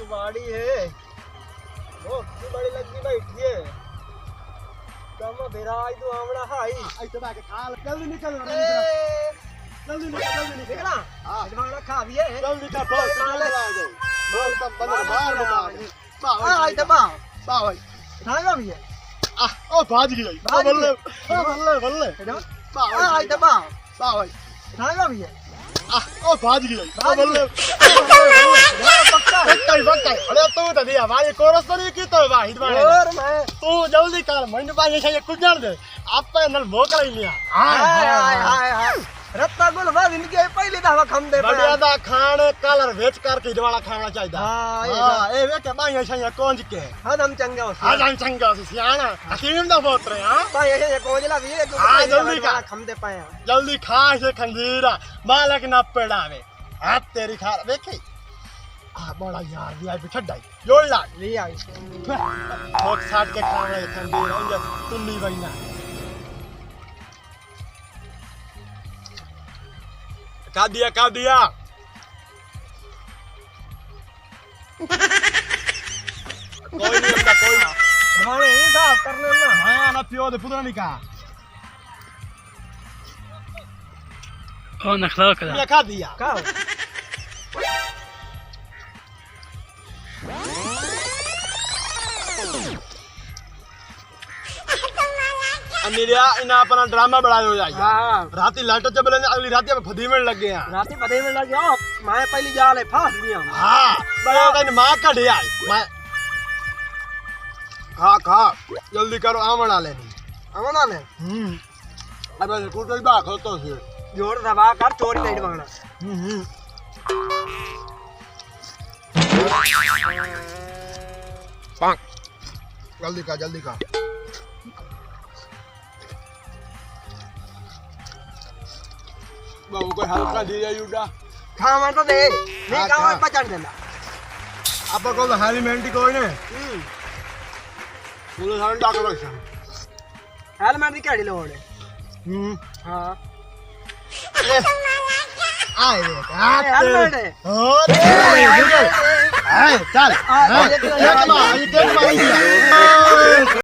कुबाड़ी है वो कुबाड़ी लगी बैठी है कम बेराई तो आमड़ा हाई आई तो बाके खा जल्दी निकल जल्दी निकला हां खाना खा भी है जल्दी का बहुत चला गए बोल तब बंदर बाहर बता आई तो बा भाई खाना भी है ओ भाज गई बल्ले बल्ले आई तो बा भाई खाना भी है ओ भाज गई बल्ले पक्का अरे तू तो दिया भाई कोरस तो नहीं की तो भाई और मैं तू जल्दी कर मैंने भाई ये कुछ जान दे आप पे नल भोक रही लिया हाय रत्ता गुल बाद इनके पहले दवा खम दे बढ़िया दा खाने कलर वेच करके दवाला खाना चाहिए हां ए वे के भाई ऐसा कोंज के हम चंगा हो आज हम चंगा से सियाना हकीम दा बोत रहे हां भाई ऐसे कोंजला भी है हां जल्दी का खम दे पाया जल्दी खा से खंजीरा बालक ना पेड़ावे हाथ तेरी खा देखे बड़ा यार दिया बिछड़ाई जोड़ ला ले आई ठोक साट के खा रहे खंजीरा इंजा तुन्नी बइना का दिया कोई नहीं अंदा कोई खाने ही साफ करने ना हां ना पियो दे पुदरा नहीं का कौन अखलाक है ये खा दिया का अनिरिया इना अपना ड्रामा बढ़ायो जाए हां राती लाटो चबले अगली राती में फदी में लग गया राती पते में लग जाओ मैं पहली जाल है फास दिया हां बड़ा दिन मां का ढिया मैं खा जल्दी करो आमड़ा लेनी आमड़ा ले अबे कुटल बा खो तो से जोर दबा कर चोरी नहीं मांगना पांग जल्दी का बाबू को हल्का दिया युडा खावा तो दे नहीं खावा पचड़ देना आप को हाली मेंटी कोई ने बोलो सारे डॉक्टर रखा हेलमेट की क्या लोड़ है हां आए हेलमेट है चल